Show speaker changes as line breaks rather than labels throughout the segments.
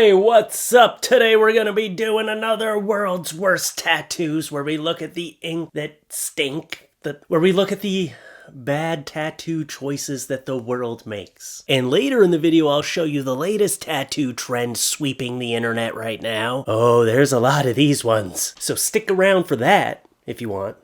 Hey, what's up? Today we're gonna be doing another World's Worst Tattoos where we look at the ink that stink, where we look at the bad tattoo choices that the world makes. And later in the video I'll show you the latest tattoo trend sweeping the internet right now. Oh, there's a lot of these ones. So stick around for that if you want.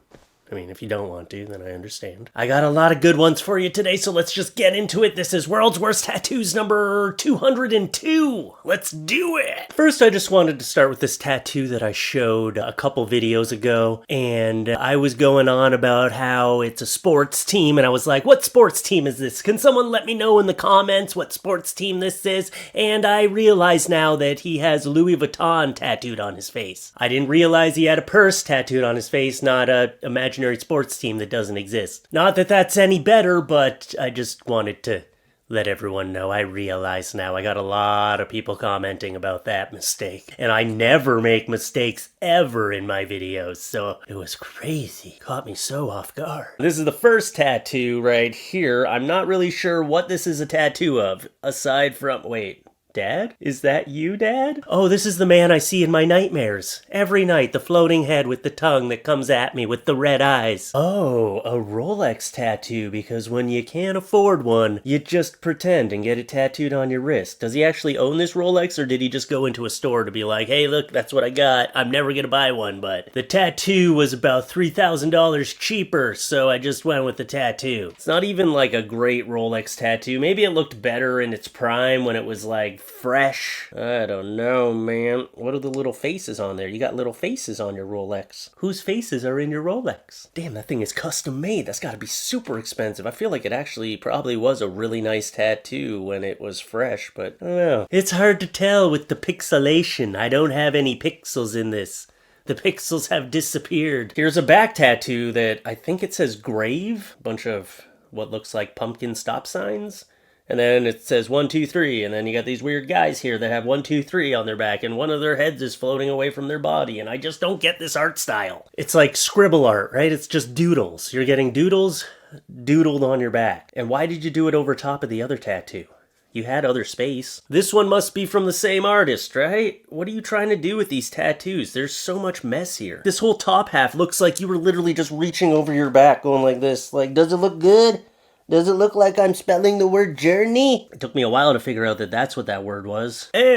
I mean, if you don't want to, then I understand. I got a lot of good ones for you today, so let's just get into it. This is World's Worst Tattoos number 202. Let's do it! First, I just wanted to start with this tattoo that I showed a couple videos ago, and I was going on about how it's a sports team, and I was like, what sports team is this? Can someone let me know in the comments what sports team this is? And I realize now that he has Louis Vuitton tattooed on his face. I didn't realize he had a purse tattooed on his face, not a imaginary sports team that doesn't exist. Not that that's any better, but I just wanted to let everyone know. I realize now I got a lot of people commenting about that mistake. And I never make mistakes ever in my videos, so it was crazy. Caught me so off guard. This is the first tattoo right here. I'm not really sure what this is a tattoo of, aside from... Wait. Dad? Is that you, Dad? Oh, this is the man I see in my nightmares. Every night, the floating head with the tongue that comes at me with the red eyes. Oh, a Rolex tattoo, because when you can't afford one, you just pretend and get it tattooed on your wrist. Does he actually own this Rolex, or did he just go into a store to be like, hey, look, that's what I got. I'm never gonna buy one, but the tattoo was about $3,000 cheaper, so I just went with the tattoo. It's not even like a great Rolex tattoo. Maybe it looked better in its prime when it was like fresh. I don't know, man. What are the little faces on there? You got little faces on your Rolex. Whose faces are in your Rolex? Damn, that thing is custom made. That's gotta be super expensive. I feel like it actually probably was a really nice tattoo when it was fresh, but I don't know. It's hard to tell with the pixelation. I don't have any pixels in this. The pixels have disappeared. Here's a back tattoo that I think it says grave. Bunch of what looks like pumpkin stop signs. And then it says 1, 2, 3, and then you got these weird guys here that have 1, 2, 3 on their back, and one of their heads is floating away from their body, and I just don't get this art style. It's like Scribble art, right? It's just doodles. You're getting doodles doodled on your back. And why did you do it over top of the other tattoo? You had other space. This one must be from the same artist, right? What are you trying to do with these tattoos? There's so much mess here. This whole top half looks like you were literally just reaching over your back going like this. Like, does it look good? Does it look like I'm spelling the word journey? It took me a while to figure out that that's what that word was. Hey,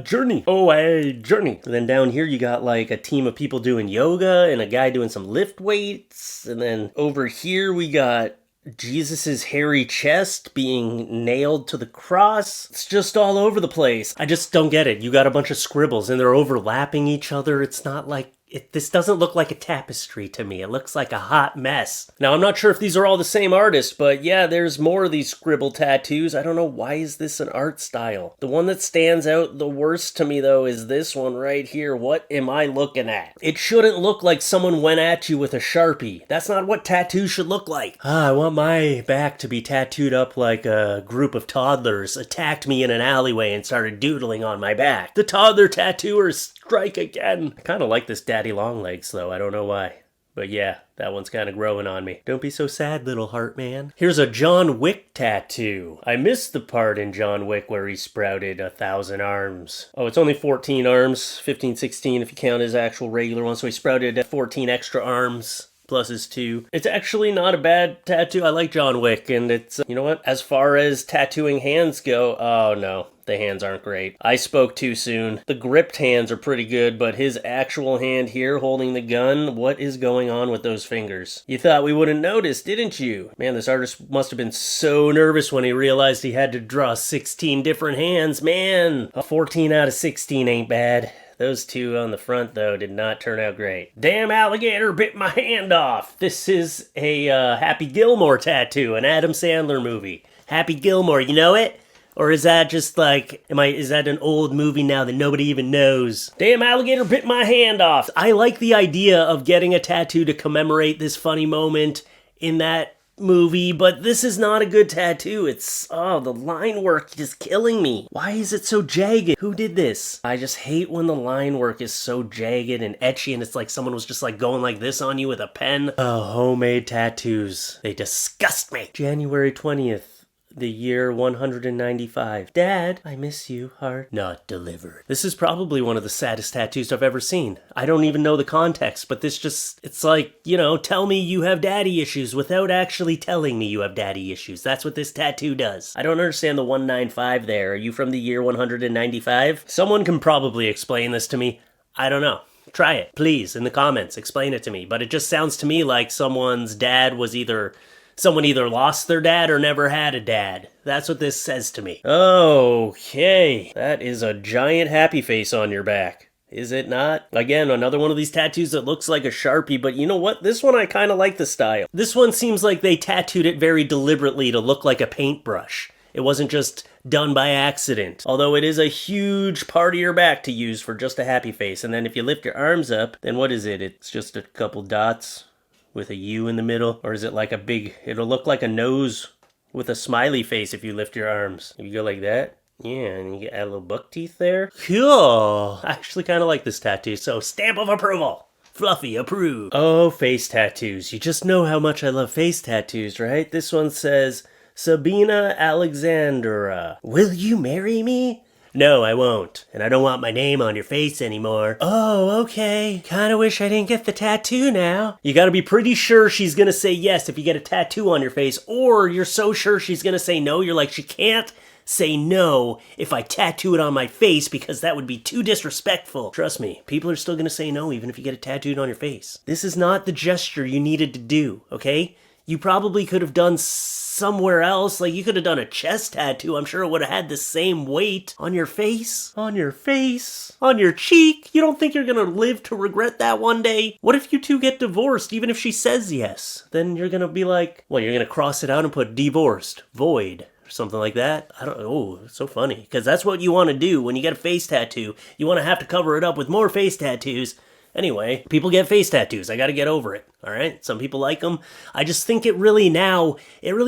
journey. Oh, hey, journey. And then down here you got like a team of people doing yoga and a guy doing some lift weights. And then over here we got Jesus's hairy chest being nailed to the cross. It's just all over the place. I just don't get it. You got a bunch of scribbles and they're overlapping each other. It's not like... This doesn't look like a tapestry to me. It looks like a hot mess. Now, I'm not sure if these are all the same artist, but yeah, there's more of these scribble tattoos. I don't know, why is this an art style? The one that stands out the worst to me, though, is this one right here. What am I looking at? It shouldn't look like someone went at you with a Sharpie. That's not what tattoos should look like. I want my back to be tattooed up like a group of toddlers attacked me in an alleyway and started doodling on my back. The toddler tattooers strike again. I kind of like this daddy long legs though, I don't know why. But yeah, that one's kind of growing on me. Don't be so sad, little heart man. Here's a John Wick tattoo. I missed the part in John Wick where he sprouted 1,000 arms. Oh, it's only 14 arms, 15, 16 if you count his actual regular one. So he sprouted 14 extra arms. Plus his 2. It's actually not a bad tattoo. I like John Wick, and it's, you know what? As far as tattooing hands go, oh no, the hands aren't great. I spoke too soon. The gripped hands are pretty good, but his actual hand here holding the gun, what is going on with those fingers? You thought we wouldn't notice, didn't you? Man, this artist must have been so nervous when he realized he had to draw 16 different hands. Man, a 14 out of 16 ain't bad. Those 2 on the front, though, did not turn out great. Damn alligator bit my hand off. This is a Happy Gilmore tattoo, an Adam Sandler movie. Happy Gilmore, you know it? Or is that just like, is that an old movie now that nobody even knows? Damn alligator bit my hand off. I like the idea of getting a tattoo to commemorate this funny moment in that movie, but this is not a good tattoo. It's, oh, the line work is killing me. Why is it so jagged? Who did this? I just hate when the line work is so jagged and etchy and it's like someone was just like going like this on you with a pen. Oh, homemade tattoos. They disgust me. January 20th. the year 195. Dad, I miss you, heart not delivered. This is probably one of the saddest tattoos I've ever seen. I don't even know the context, but this just, it's like, you know, tell me you have daddy issues without actually telling me you have daddy issues. That's what this tattoo does. I don't understand the 195 there. Are you from the year 195? Someone can probably explain this to me. I don't know. Try it, please, in the comments. Explain it to me. But it just sounds to me like someone's dad was someone either lost their dad or never had a dad. That's what this says to me. Okay, that is a giant happy face on your back. Is it not? Again, another one of these tattoos that looks like a Sharpie, but you know what? This one I kind of like the style. This one seems like they tattooed it very deliberately to look like a paintbrush. It wasn't just done by accident. Although it is a huge part of your back to use for just a happy face. And then if you lift your arms up, then what is it? It's just a couple dots with a U in the middle. Or is it like a big, it'll look like a nose with a smiley face if you lift your arms. If you go like that. Yeah, and you add a little buck teeth there. Cool. I actually kind of like this tattoo, so stamp of approval. Fluffy approved. Oh, face tattoos. You just know how much I love face tattoos, right? This one says, Sabina Alexandra, will you marry me? No, I won't. And I don't want my name on your face anymore. Oh, okay. Kinda wish I didn't get the tattoo now. You gotta be pretty sure she's gonna say yes if you get a tattoo on your face, or you're so sure she's gonna say no, you're like, she can't say no if I tattoo it on my face because that would be too disrespectful. Trust me, people are still gonna say no even if you get it tattooed on your face. This is not the gesture you needed to do, okay? You probably could have done somewhere else, like you could have done a chest tattoo. I'm sure it would have had the same weight. On your face? On your face? On your cheek? You don't think you're gonna live to regret that one day? What if you two get divorced, even if she says yes? Then you're gonna be like, well, you're gonna cross it out and put divorced, void, or something like that. I don't know. Oh, it's so funny. Because that's what you want to do when you get a face tattoo. You want to have to cover it up with more face tattoos. Anyway, people get face tattoos. I gotta get over it, alright? Some people like them. I just think it really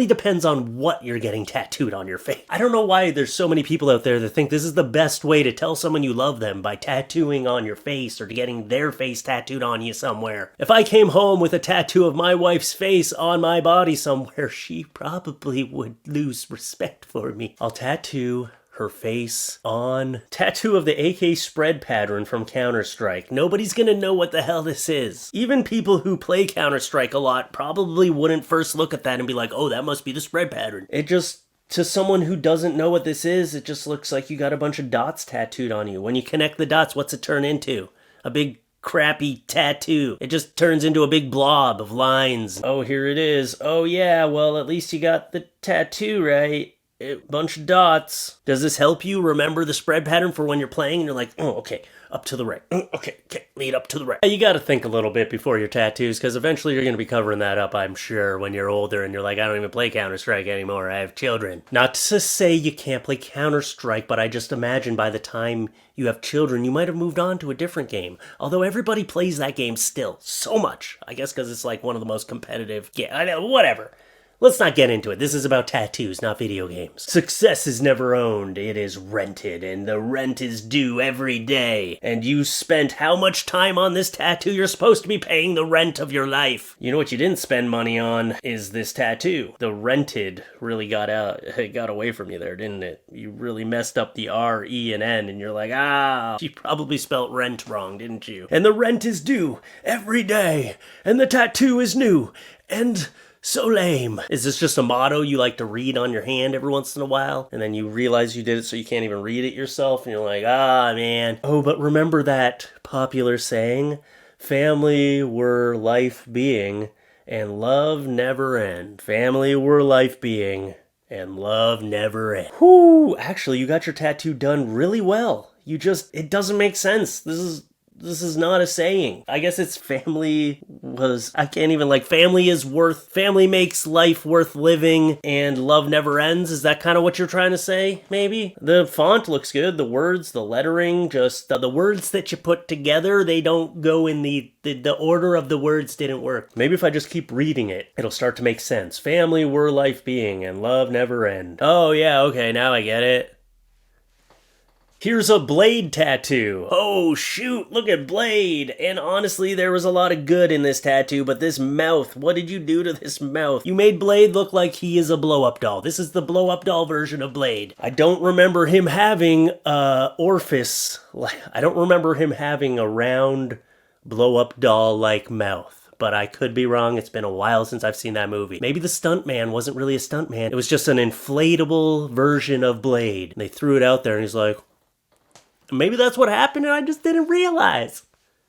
depends on what you're getting tattooed on your face. I don't know why there's so many people out there that think this is the best way to tell someone you love them, by tattooing on your face or getting their face tattooed on you somewhere. If I came home with a tattoo of my wife's face on my body somewhere, she probably would lose respect for me. I'll tattoo her face on tattoo of the AK spread pattern from Counter-Strike. Nobody's gonna know what the hell this is. Even people who play Counter-Strike a lot probably wouldn't first look at that and be like, oh, that must be the spread pattern. It just, to someone who doesn't know what this is, it just looks like you got a bunch of dots tattooed on you. When you connect the dots, what's it turn into? A big crappy tattoo. It just turns into a big blob of lines. Oh, here it is. Oh yeah, well, at least you got the tattoo right. A bunch of dots. Does this help you remember the spread pattern for when you're playing and you're like, oh, okay, up to the right. Okay, lead up to the right. You gotta think a little bit before your tattoos, because eventually you're gonna be covering that up, I'm sure, when you're older and you're like, I don't even play Counter-Strike anymore, I have children. Not to say you can't play Counter-Strike, but I just imagine by the time you have children, you might have moved on to a different game. Although everybody plays that game still, so much. I guess because it's like one of the most competitive games. I know, whatever. Let's not get into it. This is about tattoos, not video games. Success is never owned. It is rented, and the rent is due every day. And you spent how much time on this tattoo? You're supposed to be paying the rent of your life. You know what you didn't spend money on is this tattoo. The rented really got away from you there, didn't it? You really messed up the R, E, and N, and you're like, you probably spelt rent wrong, didn't you? And the rent is due every day, and the tattoo is new, and so lame. Is this just a motto you like to read on your hand every once in a while? And then you realize you did it so you can't even read it yourself, and you're like, man. Oh, but remember that popular saying? Family were life being, and love never end. Family were life being, and love never end. Whoo! Actually, you got your tattoo done really well. It doesn't make sense. This is not a saying. I guess it's family makes life worth living and love never ends. Is that kind of what you're trying to say, maybe? The font looks good, the words, the lettering, just the words that you put together, they don't go in the order of the words didn't work. Maybe if I just keep reading it, it'll start to make sense. Family were life being and love never end. Oh yeah, okay, now I get it. Here's a Blade tattoo. Oh shoot, look at Blade. And honestly, there was a lot of good in this tattoo, but this mouth, what did you do to this mouth? You made Blade look like he is a blow-up doll. This is the blow-up doll version of Blade. I don't remember him having orifice. I don't remember him having a round blow-up doll-like mouth. But I could be wrong. It's been a while since I've seen that movie. Maybe the stuntman wasn't really a stuntman. It was just an inflatable version of Blade. And they threw it out there and he's like, maybe that's what happened and I just didn't realize.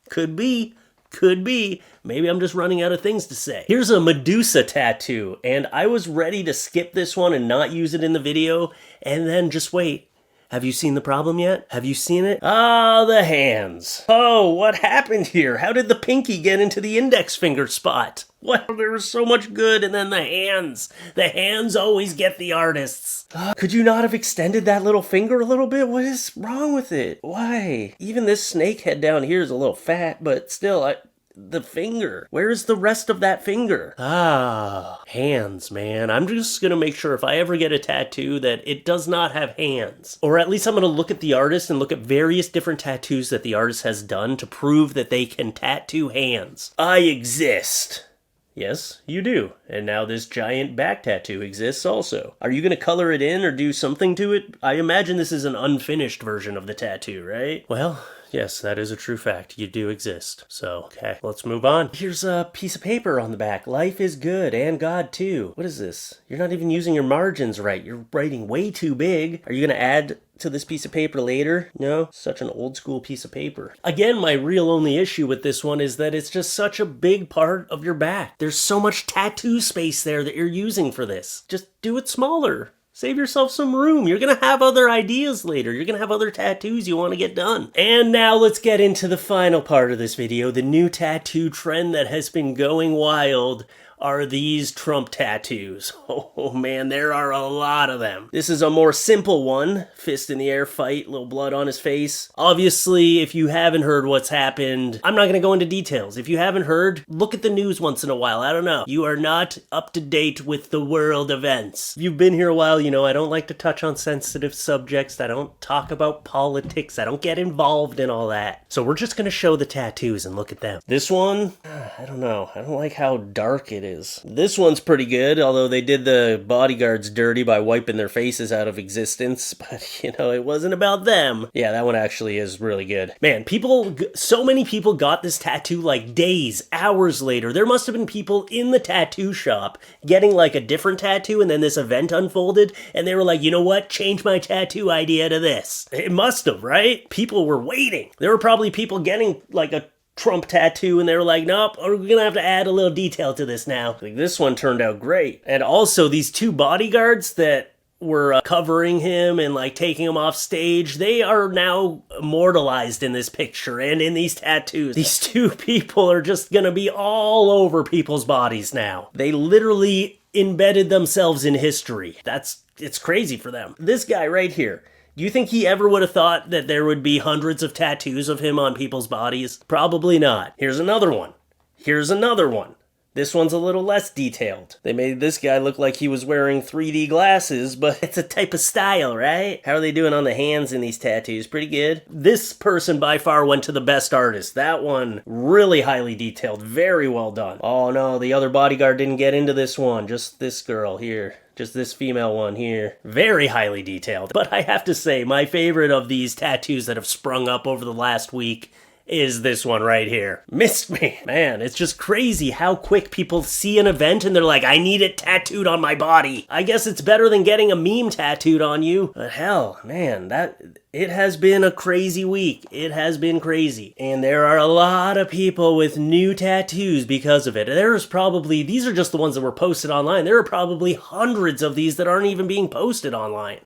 Could be. Could be. Maybe I'm just running out of things to say. Here's a Medusa tattoo. And I was ready to skip this one and not use it in the video. And then just wait. Have you seen the problem yet? Have you seen it? Ah, the hands. Oh, what happened here? How did the pinky get into the index finger spot? What? There was so much good, and then the hands. The hands always get the artists. Could you not have extended that little finger a little bit? What is wrong with it? Why? Even this snake head down here is a little fat, but still, the finger. Where is the rest of that finger? Ah, hands, man. I'm just gonna make sure if I ever get a tattoo that it does not have hands. Or at least I'm gonna look at the artist and look at various different tattoos that the artist has done to prove that they can tattoo hands. I exist. Yes, you do. And now this giant back tattoo exists also. Are you going to color it in or do something to it? I imagine this is an unfinished version of the tattoo, right? Well, yes, that is a true fact. You do exist. So, okay, let's move on. Here's a piece of paper on the back. Life is good, and God too. What is this? You're not even using your margins right. You're writing way too big. Are you going to add to this piece of paper later? No, such an old school piece of paper. Again, my real only issue with this one is that it's just such a big part of your back. There's so much tattoo space there that you're using for this. Just do it smaller. Save yourself some room. You're gonna have other ideas later. You're gonna have other tattoos you want to get done. And now let's get into the final part of this video. The new tattoo trend that has been going wild are these Trump tattoos. Oh man, there are a lot of them. This is a more simple one. Fist in the air fight, little blood on his face. Obviously, if you haven't heard what's happened, I'm not gonna go into details. If you haven't heard, look at the news once in a while. I don't know. You are not up to date with the world events. If you've been here a while, you know I don't like to touch on sensitive subjects. I don't talk about politics. I don't get involved in all that. So we're just gonna show the tattoos and look at them. This one, I don't know. I don't like how dark it is. This one's pretty good, although they did the bodyguards dirty by wiping their faces out of existence, but you know, it wasn't about them. Yeah, that one actually is really good. Man, so many people got this tattoo like days, hours later. There must have been people in the tattoo shop getting like a different tattoo, and then this event unfolded, and they were like, you know what? Change my tattoo idea to this. It must have, right? People were waiting. There were probably people getting like a Trump tattoo and they were like, nope, we're gonna have to add a little detail to this now. Like, this one turned out great. And also these two bodyguards that were covering him and like taking him off stage, they are now immortalized in this picture and in these tattoos. These two people are just gonna be all over people's bodies now. They literally embedded themselves in history. It's crazy for them. This guy right here, do you think he ever would have thought that there would be hundreds of tattoos of him on people's bodies? Probably not. Here's another one. Here's another one. This one's a little less detailed. They made this guy look like he was wearing 3D glasses, but it's a type of style, right? How are they doing on the hands in these tattoos? Pretty good. This person by far went to the best artist. That one, really highly detailed. Very well done. Oh no, the other bodyguard didn't get into this one. Just this girl here. Just this female one here. Very highly detailed. But I have to say, my favorite of these tattoos that have sprung up over the last week is this one right here. Missed me. Man, it's just crazy how quick people see an event and they're like, I need it tattooed on my body. I guess it's better than getting a meme tattooed on you. But hell, man, it has been a crazy week. It has been crazy. And there are a lot of people with new tattoos because of it. These are just the ones that were posted online. There are probably hundreds of these that aren't even being posted online.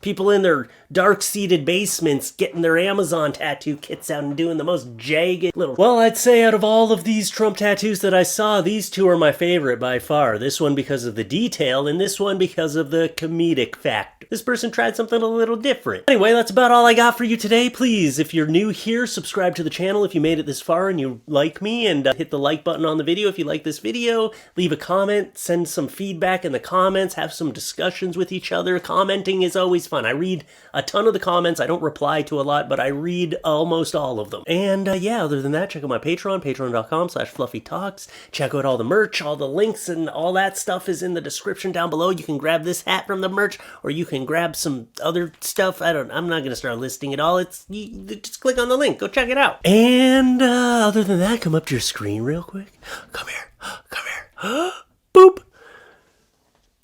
People in their dark-seated basements getting their Amazon tattoo kits out and doing the most jagged little... Well, I'd say out of all of these Trump tattoos that I saw, these two are my favorite by far. This one because of the detail, and this one because of the comedic factor. This person tried something a little different. Anyway, that's about all I got for you today. Please, if you're new here, subscribe to the channel if you made it this far and you like me, and hit the like button on the video if you like this video. Leave a comment, send some feedback in the comments, have some discussions with each other. Commenting is always fun. I read a a ton of the comments. I don't reply to a lot, but I read almost all of them. And yeah, other than that, check out my Patreon, patreon.com/FLuffeeTalks. Check out all the merch, all the links, and all that stuff is in the description down below. You can grab this hat from the merch, or you can grab some other stuff. I'm not going to start listing it all. Just click on the link. Go check it out. And other than that, come up to your screen real quick. Come here. Come here. Boop.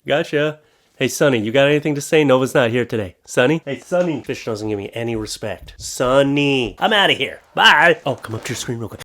Gotcha. Hey, Sonny, you got anything to say? Nova's not here today. Sonny? Hey, Sonny. Fish doesn't give me any respect. Sonny. I'm out of here. Bye. Oh, come up to your screen real quick.